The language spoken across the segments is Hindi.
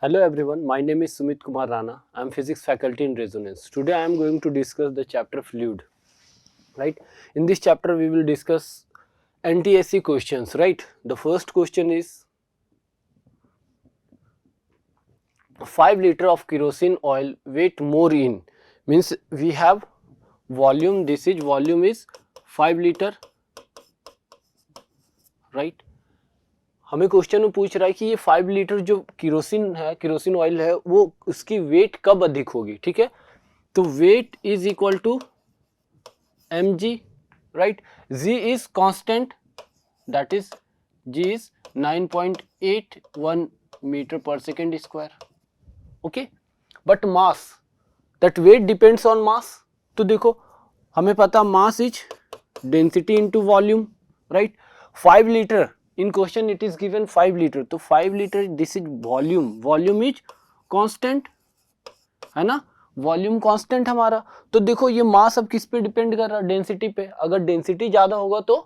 Hello everyone, my name is Sumit Kumar Rana. I am physics faculty in Resonance. Today I am going to discuss the chapter fluid. Right? In this chapter we will discuss NTSC questions. Right? The first question is 5 liter of kerosene oil weight more in, means we have volume. This is volume is 5 liter. Right? हमें क्वेश्चन में पूछ रहा है कि ये 5 लीटर जो केरोसिन है, केरोसिन ऑयल है, वो उसकी वेट कब अधिक होगी. ठीक है, तो weight is equal to mg. Right, g is constant, that is g is 9.81 metre per second square. Okay, but mass, that weight depends on mass. तो देखो हमें पता mass is density into volume. Right, 5 litre in question it is given 5 liter, तो 5 liter this is volume, volume is constant है ना, वॉल्यूम कांस्टेंट हमारा. तो देखो ये मास अब किस पे डिपेंड कर रहा है, डेंसिटी पे. अगर डेंसिटी ज्यादा होगा तो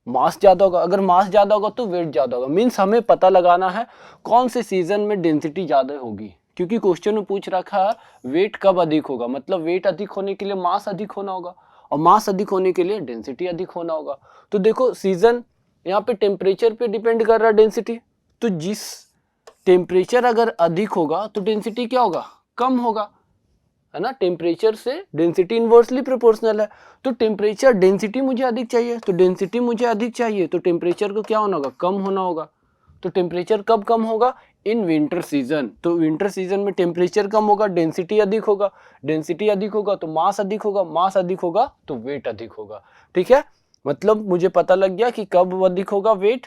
मास ज्यादा होगा, अगर मास ज्यादा होगा तो वेट ज्यादा होगा. मीन्स हमें पता लगाना है कौन से सीजन में डेंसिटी ज्यादा होगी, क्योंकि क्वेश्चन में पूछ रखा है वेट कब अधिक होगा. मतलब वेट अधिक होने के लिए मास अधिक होना होगा, और मास अधिक होने के लिए डेंसिटी अधिक होना होगा. तो देखो सीजन यहाँ पे टेम्परेचर पे डिपेंड कर रहा है डेंसिटी. तो जिस टेम्परेचर अगर अधिक होगा तो डेंसिटी क्या होगा, कम होगा, है ना. टेम्परेचर से डेंसिटी इनवर्सली प्रोपोर्शनल है. तो टेम्परेचर डेंसिटी मुझे अधिक चाहिए, तो डेंसिटी मुझे अधिक चाहिए, तो टेम्परेचर को क्या होना होगा, कम होना होगा. तो टेम्परेचर कब कम होगा, इन विंटर सीजन. तो विंटर सीजन में टेम्परेचर कम होगा, डेंसिटी अधिक होगा, डेंसिटी अधिक होगा तो मास अधिक होगा, मास अधिक होगा तो वेट अधिक होगा. ठीक है, मतलब मुझे पता लग गया कि कब अधिक होगा weight,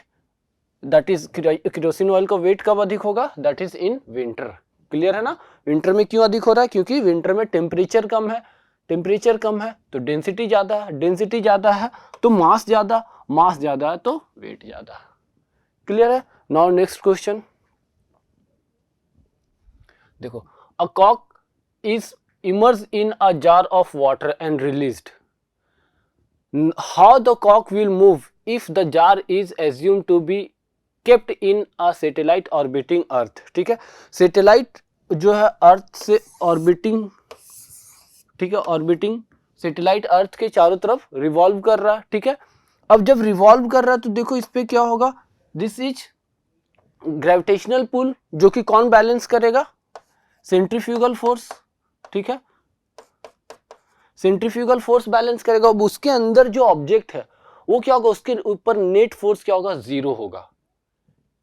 that is kerosene oil का वेट कब अधिक होगा, that is in winter. Clear है ना. विंटर में क्यों अधिक हो रहा है, क्योंकि विंटर में टेम्परेचर कम है, टेम्परेचर कम है तो डेंसिटी ज्यादा है, डेंसिटी ज्यादा है तो मास ज्यादा, मास ज्यादा है तो वेट ज्यादा. क्लियर है. नाउ नेक्स्ट क्वेश्चन देखो, a cock is immerse in a jar of water and released. How the cock will move if the jar is assumed to be kept in a satellite orbiting earth. ठीक है, सैटेलाइट जो है अर्थ से ऑर्बिटिंग, ठीक है, ऑर्बिटिंग सैटेलाइट अर्थ के चारों तरफ रिवॉल्व कर रहा है. ठीक है, अब जब रिवॉल्व कर रहा है तो देखो इस पे क्या होगा, दिस इज ग्रेविटेशनल पुल, जो कि कौन बैलेंस करेगा, सेंट्रीफ्यूगल फोर्स. ठीक है, सेंट्रीफ्यूगल फोर्स बैलेंस करेगा. अब उसके अंदर जो ऑब्जेक्ट है वो क्या होगा, उसके ऊपर नेट फोर्स क्या होगा, जीरो होगा.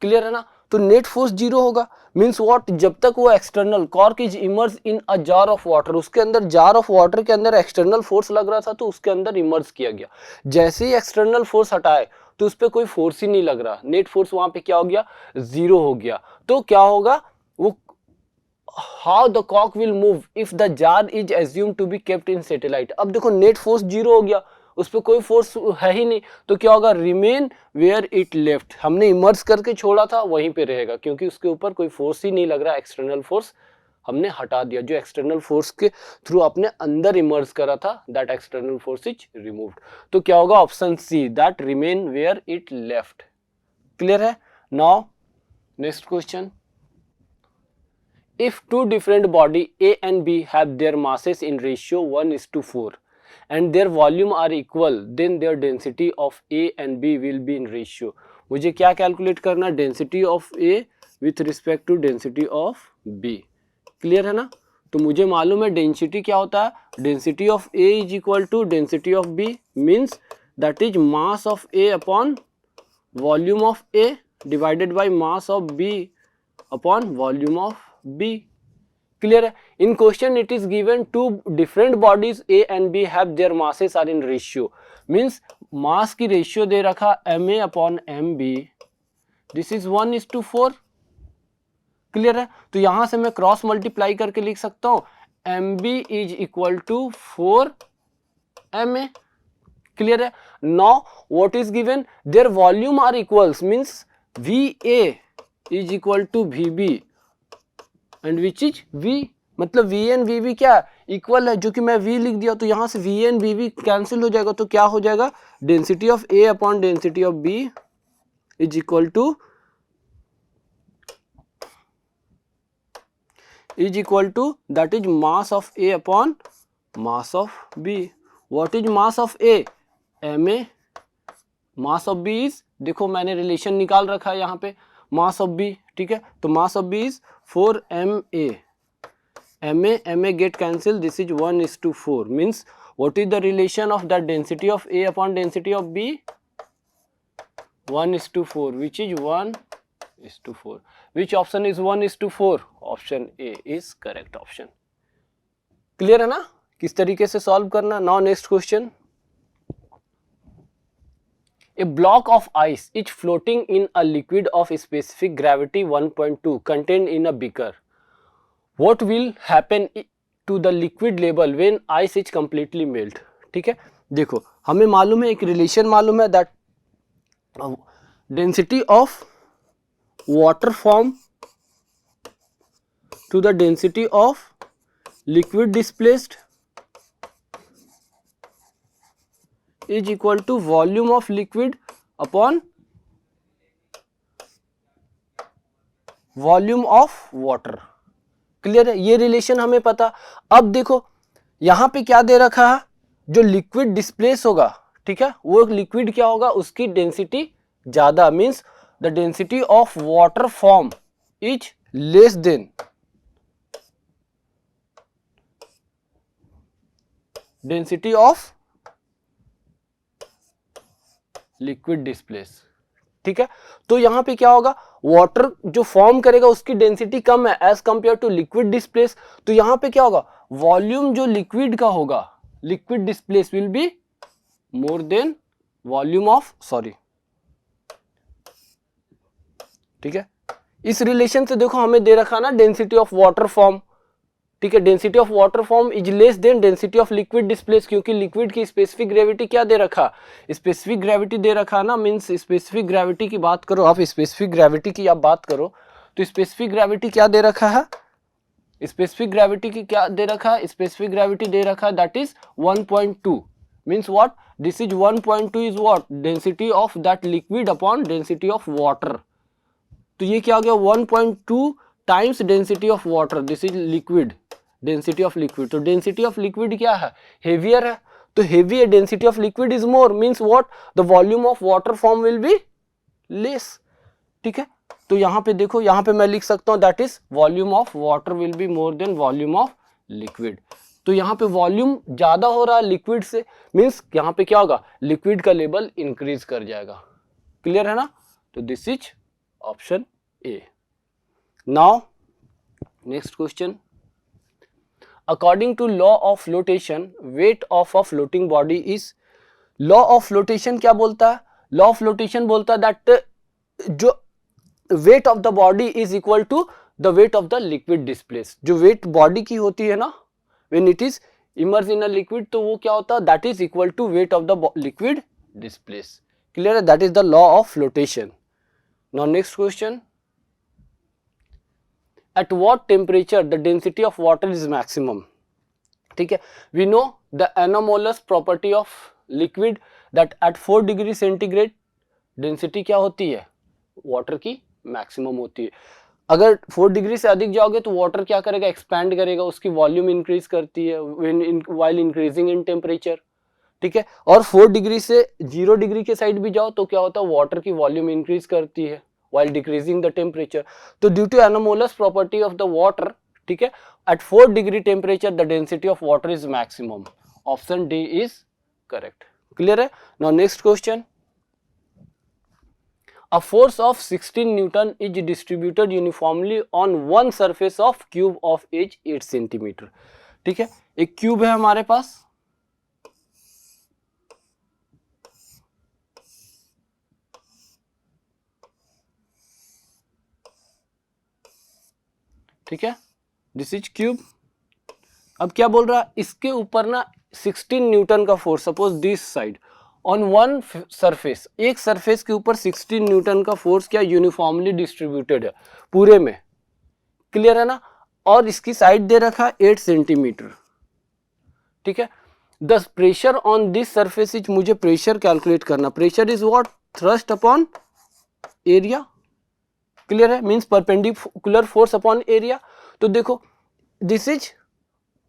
क्लियर है ना. तो नेट फोर्स जीरो होगा, मींस व्हाट, जब तक वो external cork is immerse in a jar of water, उसके अंदर जार ऑफ वाटर के अंदर एक्सटर्नल फोर्स लग रहा था तो उसके अंदर इमर्ज किया गया. जैसे ही एक्सटर्नल फोर्स हटाए तो उस पर कोई फोर्स ही नहीं लग रहा, नेट फोर्स वहां पे क्या हो गया, जीरो हो गया. तो क्या होगा वो, how the cock will move if the jar is assumed to be kept in satellite. अब देखो नेट फोर्स जीरो हो गया, उस पर कोई फोर्स है ही नहीं, तो क्या होगा, रिमेन वेयर इट लेफ्ट. हमने इमर्ज करके छोड़ा था वहीं पे रहेगा, क्योंकि उसके ऊपर कोई फोर्स ही नहीं लग रहा, एक्सटर्नल फोर्स हमने हटा दिया. जो एक्सटर्नल फोर्स के थ्रू अपने अंदर इमर्ज करा था, that external force is removed. तो क्या होगा, option C, that remain where it left. Clear है. Now next question, if two different body A and B have their masses in ratio 1:4 and their volume are equal, then their density of A and B will be in ratio. मुझे क्या कैलकुलेट करना, density of A with respect to density of B. Clear है ना. तो मुझे मालूम है डेंसिटी क्या होता है, density of A is equal to density of B, means that is mass of A upon volume of A divided by mass of B upon volume of B. Clear है. In question it is given two different bodies A and B have their masses are in ratio, means mass की रेशियो दे रखा Ma upon Mb, this is 1:4. Clear है. तो यहां से मैं क्रॉस मल्टीप्लाई करके लिख सकता हूं Mb is equal to 4 Ma. Clear है. Now what is given, their volume are equals, means Va is equal to Vb and which is V. मतलब V एंड VB क्या इक्वल है, जो कि मैं V लिख दिया, तो यहां से V एंड VB कैंसिल हो जाएगा. तो क्या हो जाएगा, density of A upon density of B is equal to is equal to, that is mass of A upon mass of B. What is mass of A? Ma. Mass of B is, देखो मैंने रिलेशन निकाल रखा है यहाँ पे, मास ऑफ बी, ठीक है, तो mass of B is 4ma. ma get cancel, this is 1:4, means what is the relation of the density of A upon density of B? 1:4, which is 1:4. Which option is 1:4? Option A is correct option. Clear है ना किस तरीके से सॉल्व करना? Now next question. A block of ice is floating in a liquid of specific gravity 1.2 contained in a beaker. What will happen to the liquid level when ice is completely melt? ठीक है, देखो हमें मालूम है, एक रिलेशन मालूम है, that density of water form to the density of liquid displaced is equal to volume of liquid upon volume of water. Clear है, ये रिलेशन हमें पता. अब देखो यहां पे क्या दे रखा है, जो लिक्विड डिस्प्लेस होगा, ठीक है, वो लिक्विड क्या होगा, उसकी डेंसिटी ज्यादा, means the density of water form is less than density of liquid displace. ठीक है, तो यहां पे क्या होगा, वाटर जो फॉर्म करेगा उसकी डेंसिटी कम है as compare to liquid displace. तो यहां पे क्या होगा, वॉल्यूम जो लिक्विड का होगा, liquid displace will be more than volume of, sorry, ठीक है, इस रिलेशन से देखो हमें दे रखा ना डेंसिटी ऑफ वाटर फॉर्म. ठीक है, density of water form is less than density of liquid displace, क्योंकि लिक्विड की स्पेसिफिक ग्रेविटी क्या दे रखा, स्पेसिफिक ग्रेविटी दे रखा ना, मींस स्पेसिफिक ग्रेविटी की बात करो आप, स्पेसिफिक ग्रेविटी की आप बात करो तो स्पेसिफिक ग्रेविटी क्या दे रखा है, स्पेसिफिक ग्रेविटी की क्या दे रखा है, स्पेसिफिक ग्रेविटी दे रखा है that is 1.2, means what, this is 1.2 is what, density of that liquid upon density of water. तो ये क्या हो गया, 1.2 times density of water, this is liquid, density of liquid. तो डेंसिटी ऑफ लिक्विड क्या है, हेवियर है, तो हेवी है, density of liquid is more, means what, the volume of water form will be less. ठीक है, तो यहां पे देखो, यहां पे मैं लिख सकता हूं that is volume of water will be more than volume of liquid. तो यहां पे वॉल्यूम ज्यादा हो रहा है लिक्विड से, मींस यहां पे क्या होगा, लिक्विड का लेवल इंक्रीज कर जाएगा. क्लियर है ना, तो this is option A. Now next question. According to law of flotation, weight of a floating body is, law of flotation क्या बोलता है, law of flotation बोलता है that जो weight of the body is equal to the weight of the liquid displaced. जो weight body की होती है ना, when it is immersed in a liquid, तो वो क्या होता है, that is equal to weight of the liquid displaced. Clear है, that is the law of flotation. Now next question. At what temperature the density of water is maximum? ठीक है, we know the anomalous property of liquid that at 4 degree centigrade density क्या होती है, वाटर की मैक्सिमम होती है. अगर 4 डिग्री से अधिक जाओगे तो वाटर क्या करेगा, एक्सपैंड करेगा, उसकी वॉल्यूम इंक्रीज करती है व्हाइल इंक्रीजिंग इन टेम्परेचर. ठीक है, और 4 डिग्री से 0 डिग्री के साइड भी जाओ तो क्या होता है, वाटर की वॉल्यूम इंक्रीज करती है while decreasing the temperature. तो due to anomalous property of the water, ठीक है, at 4 degree temperature the density of water is maximum. Option D is correct. Clear है? Now next question. A force of 16 Newton is distributed uniformly on one surface of cube of edge 8 centimeter. ठीक है, एक क्यूब है हमारे पास, ठीक है, दिस इज क्यूब. अब क्या बोल रहा है, इसके ऊपर ना 16 न्यूटन का force, suppose this side on one surface, एक सरफेस के ऊपर 16 न्यूटन का फोर्स क्या यूनिफॉर्मली डिस्ट्रीब्यूटेड है पूरे में. क्लियर है ना, और इसकी साइड दे रखा 8 सेंटीमीटर. ठीक है, the pressure on this surface is, मुझे प्रेशर कैलकुलेट करना, pressure is what, thrust upon area. Clear है, means perpendicular force upon area. तो देखो दिस इज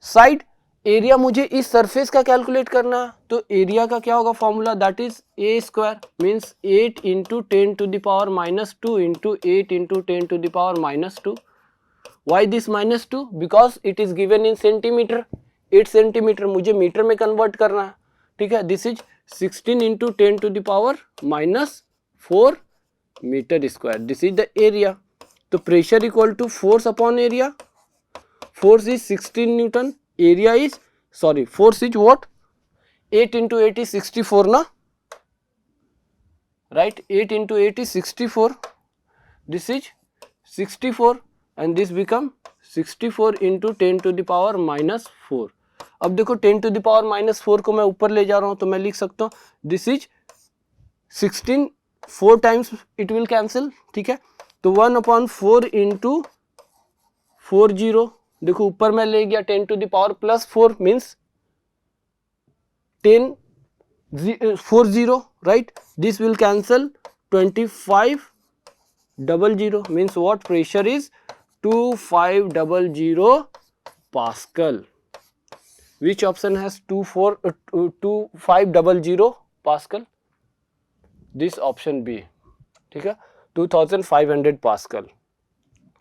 साइड, एरिया मुझे इस सरफेस का कैलकुलेट करना है, तो एरिया का क्या होगा formula, that is a square means 8 into 10⁻² into 8 into 10⁻²। Why this -2? Because it is given in centimetre, 8 centimetre मुझे मीटर में कन्वर्ट करना है, ठीक है। This is 16 into 10⁻⁴ metre square, this is the area. तो pressure equal to force upon area, force is 16 newton, area is force is what, 8 into 8 is 64 ना, right, 8 into 8 is 64, this is 64 and this become 64 into 10⁻⁴। अब देखो 10⁻⁴ को मैं ऊपर ले जा रहा हूं तो मैं लिख सकता हूं this is 16, 4 times it will cancel, ठीक है। तो 1/4 इंटू 40, देखो ऊपर मैं ले गया 10⁻+4 means 10 40, right, this will cancel 2500 means what, pressure is 2500 Pascal. Which option has 2500 Pascal? This option B, ठीक है, 2500 Pascal।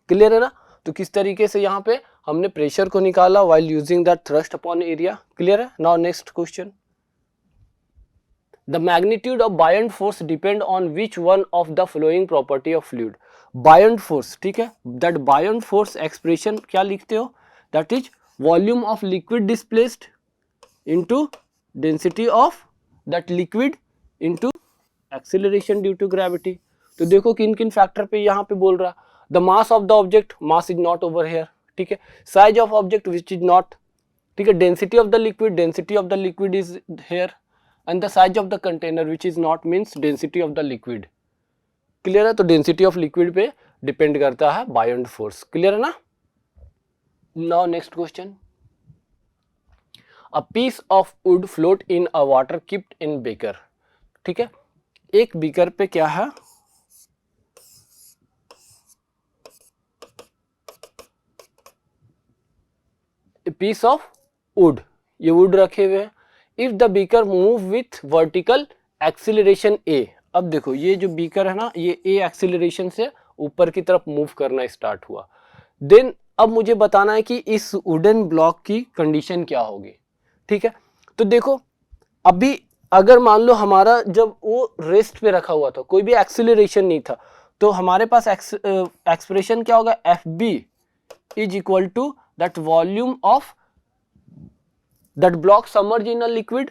क्लियर है ना। तो किस तरीके से यहाँ पे हमने प्रेशर को निकाला while using that thrust upon area। Clear है। Now next question, the magnitude of buoyant force depend on which one of the following property of fluid। buoyant force, ठीक है, that buoyant force expression क्या लिखते हो, that is volume of liquid displaced into density of that liquid into acceleration due to gravity। तो देखो किन किन फैक्टर पे यहाँ पे बोल रहा, the mass of the object, mass is not over here, ठीक है, size of object which is not, ठीक है, density of the liquid is here, and the size of the container which is not means density of the liquid। Clear है। तो डेंसिटी ऑफ लिक्विड पे डिपेंड करता है बायोंट फोर्स। क्लियर है ना। Now next question, a piece of wood float in a water keeped in beaker, ठीक है, एक बीकर पे क्या है, पीस ऑफ वुड, ये वुड रखे हुए हैं, if the beaker move with vertical acceleration a. अब देखो ये जो बीकर है ना, ये ए एक्सीलरेशन से ऊपर की तरफ मूव करना स्टार्ट हुआ, देन अब मुझे बताना है कि इस वुडन ब्लॉक की कंडीशन क्या होगी, ठीक है। तो देखो अभी अगर मान लो हमारा जब वो रेस्ट पे रखा हुआ था, कोई भी एक्सीलरेशन नहीं था, तो हमारे पास एक्सप्रेशन क्या होगा, F B is equal to that volume of that block submerged in a liquid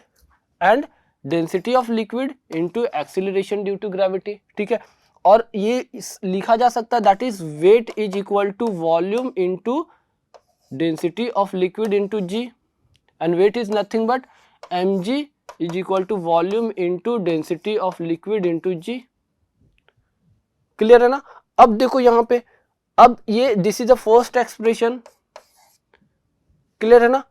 and density of liquid into acceleration due to gravity, ठीक है। और ये लिखा जा सकता है that is weight is equal to volume into density of liquid into g, and weight is nothing but mg is equal to volume into density of liquid into g। Clear है ना। अब देखो यहाँ पे, अब ये this is the first expression, clear है ना।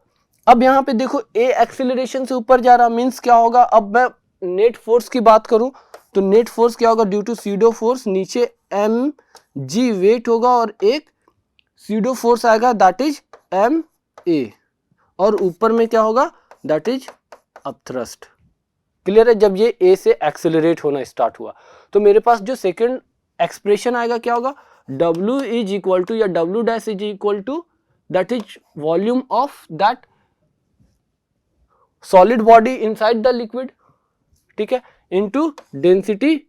अब यहाँ पे देखो ए एक्सीलरेशन से ऊपर जा रहा मींस क्या होगा, अब मैं नेट फोर्स की बात करूं तो नेट फोर्स क्या होगा, ड्यू टू सीडो फोर्स नीचे एम जी वेट होगा और एक सीडो फोर्स आएगा दैट इज एम ए, और ऊपर में क्या होगा दैट इज अपथ्रस्ट। क्लियर है। जब ये ए से एक्सेलरेट होना स्टार्ट हुआ तो मेरे पास जो सेकंड एक्सप्रेशन आएगा क्या होगा, W इज इक्वल टू या W dash is equal to that is volume of that solid body inside the liquid, ठीक है, into density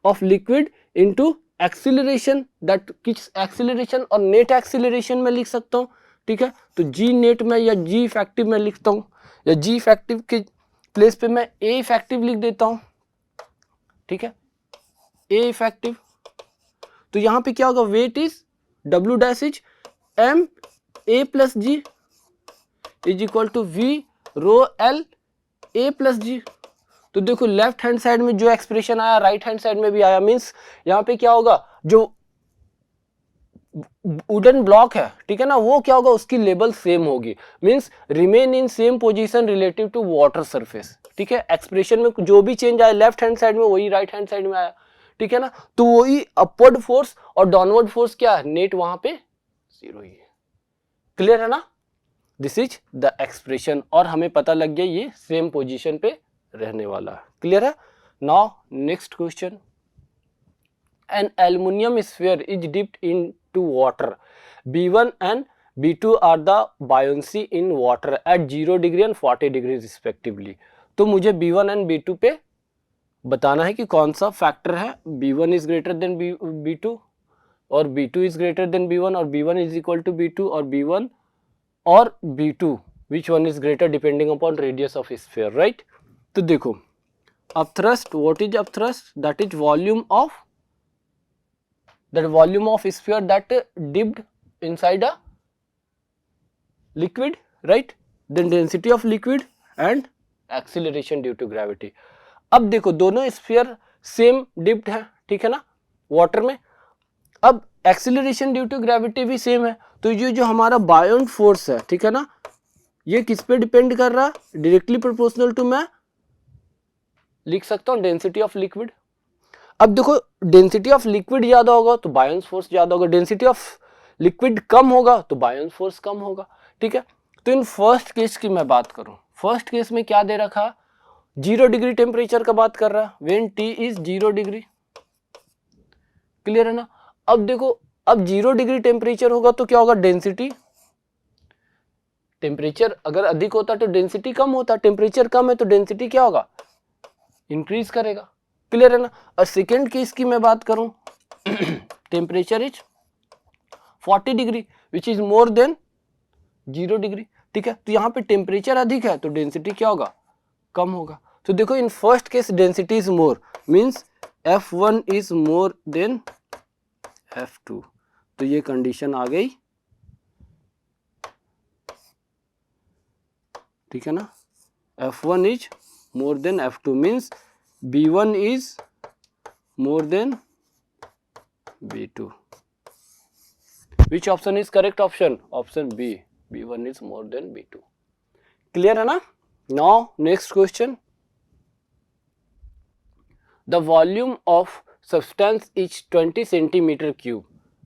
of liquid into acceleration, that किस एक्सीलरेशन और नेट एक्सीलरेशन में लिख सकता हूं, ठीक है। तो जी नेट में या जी इफेक्टिव में लिखता हूं, या जी इफेक्टिव के प्लेस पे मैं ए इफेक्टिव लिख देता हूं, ठीक है, ए इफेक्टिव। तो यहां पे क्या होगा, weight is W dash is M a plus g is equal to V rho L a plus g. तो देखो लेफ्ट हैंड साइड में जो एक्सप्रेशन आया राइट हैंड साइड में भी आया, मींस यहां पे क्या होगा, जो वुडन ब्लॉक है, ठीक है ना, वो क्या होगा, उसकी लेवल सेम होगी, means remain in same position relative to water surface, ठीक है। एक्सप्रेशन में जो भी चेंज आया लेफ्ट हैंड साइड में वही राइट हैंड साइड में आया, ठीक है ना। तो वही अपवर्ड फोर्स और डाउनवर्ड फोर्स क्या है, नेट वहां पे जीरो ही है, क्लियर है ना? दिस इज द एक्सप्रेशन, और हमें पता लग गया ये सेम पोजीशन पे रहने वाला है। क्लियर है? Now next question, an aluminum sphere is dipped into water, B1 and B2 are the buoyancy in water at 0 degree and 40 degree respectively। तो मुझे B1 and B2 पे बताना है कि कौन सा फैक्टर है, B1 is greater than B2 और B2 is greater than B1 और B1 is equal to B2 और B1 और B2 which one is greater depending upon radius of sphere, right? तो देखो upthrust, what is upthrust? That is volume of sphere that dipped inside a liquid, right? Then density of liquid and acceleration due to gravity। अब देखो दोनों स्फीयर सेम डिप्ड है, ठीक है ना, वाटर में। अब एक्सीलरेशन ड्यू टू ग्रेविटी भी सेम है, तो ये जो हमारा बायोंट फोर्स है, ठीक है ना, ये किस पे डिपेंड कर रहा है? डायरेक्टली प्रोपोर्शनल टू, मैं लिख सकता हूं डेंसिटी ऑफ लिक्विड। अब देखो डेंसिटी ऑफ लिक्विड ज्यादा होगा तो बायोंट फोर्स ज्यादा होगा, डेंसिटी ऑफ लिक्विड कम होगा तो बायोंट फोर्स कम होगा, ठीक है। तो इन फर्स्ट केस की मैं बात करूं, फर्स्ट केस में क्या दे रखा? 0 डिग्री टेम्परेचर का बात कर रहा है, when T is 0 degree. Clear है ना? अब देखो, अब 0 डिग्री टेम्परेचर होगा तो क्या होगा? डेंसिटी, टेम्परेचर अगर अधिक होता तो डेंसिटी कम होता, टेम्परेचर कम है तो डेंसिटी क्या होगा? इंक्रीज करेगा। क्लियर है ना? और सेकेंड केस की मैं बात करूं, temperature is 40 degree which is more then 0 degree, ठीक है। तो यहाँ पे टेम्परेचर अधिक है तो डेंसिटी क्या होगा? कम होगा। तो देखो in first case density is more, means F1 is more than F2, तो ये कंडीशन आ गई, ठीक है ना। F1 is more than F2 means B1 is more than B2। Which option is correct option? Option B, B1 is more than B2। Clear है ना? Now next question, the volume of substance is 20 centimetre cube,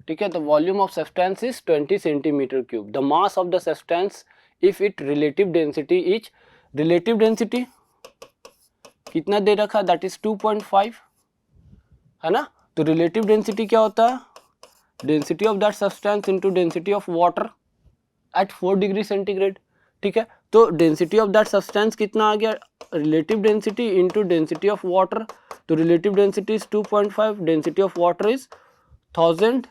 ठीक है। The volume of substance is 20 centimetre cube. The mass of the substance if it relative density is, relative density कितना दे रखा? दैट इज 2.5, है ना। तो रिलेटिव डेंसिटी क्या होता है? Density of that substance into density of water at 4 degree centigrade, ठीक है। तो डेंसिटी ऑफ दैट सब्सटेंस कितना आ गया? Relative density into density of water, तो relative density is 2.5, density of water is 1000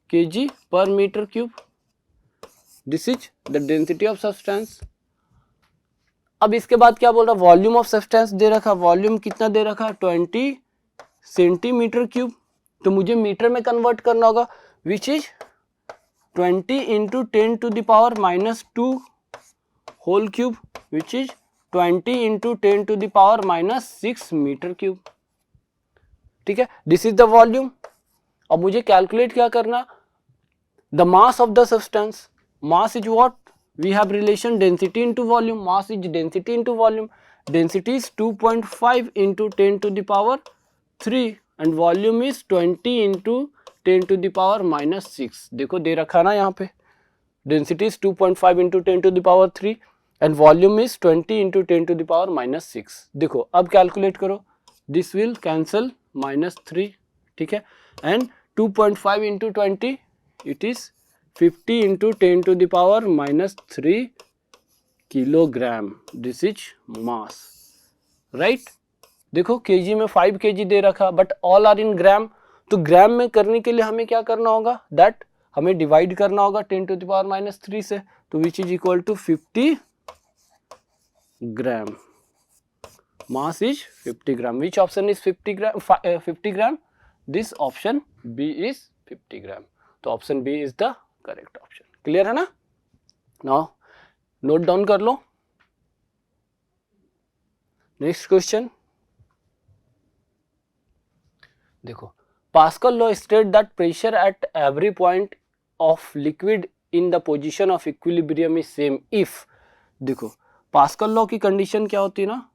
kg per metre cube. This is the density of substance. अब इसके बाद क्या बोल रहा? वॉल्यूम ऑफ सब्सटेंस दे रखा, वॉल्यूम कितना दे रखा? 20 सेंटीमीटर क्यूब। तो मुझे मीटर में कन्वर्ट करना होगा, which is 20 into 10 to the power minus 2 whole cube, which is 20 into 10 to the power minus 6 metre cube, ठीक है। This is the volume. अब मुझे कैलकुलेट क्या करना? The mass of the substance, mass is what? We have relation density into volume, mass is density into volume. Density is 2.5 into 10 to the power 3 and volume is 20 into 10 to the power minus 6। देखो दे रखा ना यहाँ पे, density is 2.5 into 10 to the power 3 and volume is 20 into 10 to the power minus 6। देखो अब कैलकुलेट करो, दिस विल कैंसल -3, ठीक है। And 2.5 into 20 it is 50 into 10 to the power minus 3 kilogram. This is mass, right. देखो केजी में 5 kg दे रखा, बट ऑल आर इन ग्राम। तो ग्राम में करने के लिए हमें क्या करना होगा? दैट हमें डिवाइड करना होगा 10 to the power minus 3 से, तो which is equal to 50 gram. Mass is 50 gram. Which option is 50 gram? 50 gram. This option B is 50 gram. तो option B is the correct option. Clear है ना? नाउ नोट डाउन कर लो। नेक्स्ट क्वेश्चन देखो, Pascal law state that pressure at every point of liquid in the position of equilibrium is same if. देखो पास्कल लॉ की कंडीशन क्या होती है ना,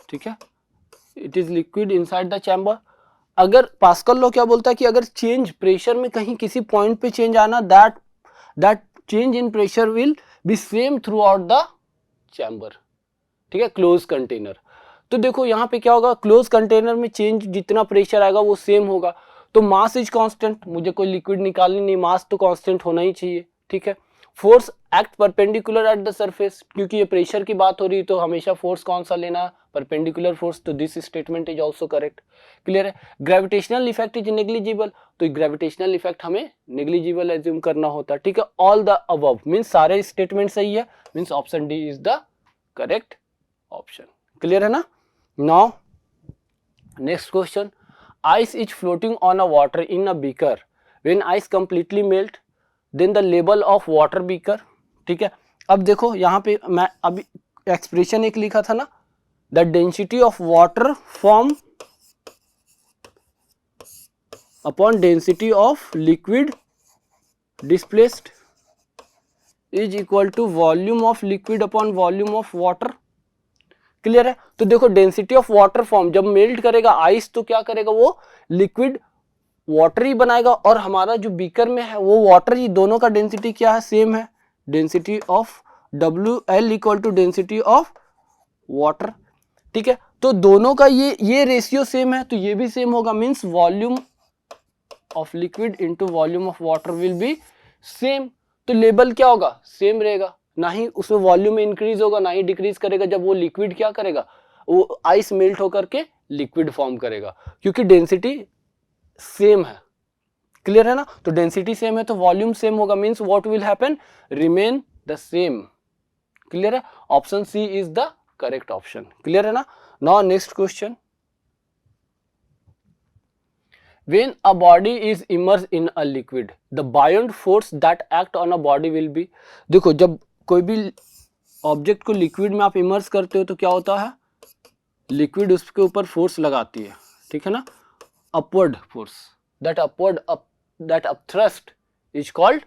ठीक है, it is liquid inside the chamber. अगर पास्कल लॉ क्या बोलता है कि अगर चेंज प्रेशर में कहीं किसी पॉइंट पे चेंज आना, that change in pressure will be same through out the chamber, ठीक है, क्लोज कंटेनर। तो देखो यहाँ पे क्या होगा, क्लोज कंटेनर में चेंज जितना प्रेशर आएगा वो सेम होगा। तो मास इज कांस्टेंट, मुझे कोई लिक्विड निकालनी नहीं, मास तो कांस्टेंट होना ही चाहिए, ठीक है। Force act perpendicular at the surface, क्योंकि ये प्रेशर की बात हो रही है तो हमेशा फोर्स कौन सा लेना, परपेंडिकुलर फोर्स, तो this statement is also correct, clear है। ग्रेविटेशनल इफेक्ट इज नेग्लिजिबल, तो ग्रेविटेशनल इफेक्ट हमें नेग्लिजिबल एज्यूम करना होता है, ठीक है। ऑल द अबव मींस सारे स्टेटमेंट सही है, means option D is the correct option, clear है ना। Now next question, ice is floating on a water in a beaker, when ice completely melt then the level of water beaker, ठीक है। अब देखो यहाँ पे मैं अभी एक्सप्रेशन एक लिखा था ना, the density of water form upon density of liquid displaced is equal to volume of liquid upon volume of water, clear है। तो देखो डेंसिटी ऑफ वाटर फॉर्म, जब मेल्ट करेगा आइस तो क्या करेगा, वो लिक्विड वाटर ही बनाएगा, और हमारा जो बीकर में है वो वाटर ही, दोनों का डेंसिटी क्या है, सेम है, density of WL equal to density of water, ठीक है। तो दोनों का ये रेशियो सेम है, तो ये भी सेम होगा, means volume of liquid into volume of water will be same. तो लेवल क्या होगा, सेम रहेगा, ना ही उसमें वॉल्यूम में इंक्रीज होगा ना ही डिक्रीज करेगा, जब वो लिक्विड क्या करेगा, वो आइस मेल्ट होकर के लिक्विड फॉर्म करेगा, क्योंकि डेंसिटी सेम है, क्लियर है ना। तो डेंसिटी सेम है तो वॉल्यूम सेम होगा, means what will happen, remain the same, clear है। Option C is the correct option, clear है ना। Now next question, when a body is immersed in a liquid the buoyant force that act on a body will be, देखो जब कोई भी ऑब्जेक्ट को लिक्विड में आप इमर्स करते हो तो क्या होता है, लिक्विड उसके ऊपर फोर्स लगाती है, ठीक है ना, upward force, that upthrust is called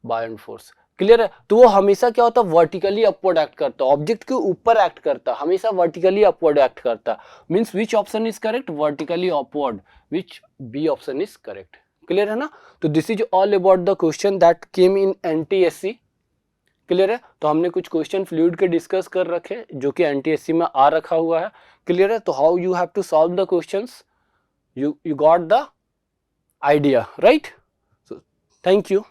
बायोंट force, clear है। तो वो हमेशा क्या होता है, वर्टिकली अपवर्ड एक्ट करता है, ऑब्जेक्ट के ऊपर एक्ट करता है, हमेशा वर्टिकली अपवर्ड एक्ट करता है, means which option is correct, vertically upward, which B option is correct, clear है ना। तो this is all about the question that came in NTSC, clear है। तो हमने कुछ क्वेश्चन फ्लूइड के डिस्कस कर रखे जो कि NTSC में आ रखा हुआ है, क्लियर है। तो how you have to solve the questions, you got the idea, right? So thank you.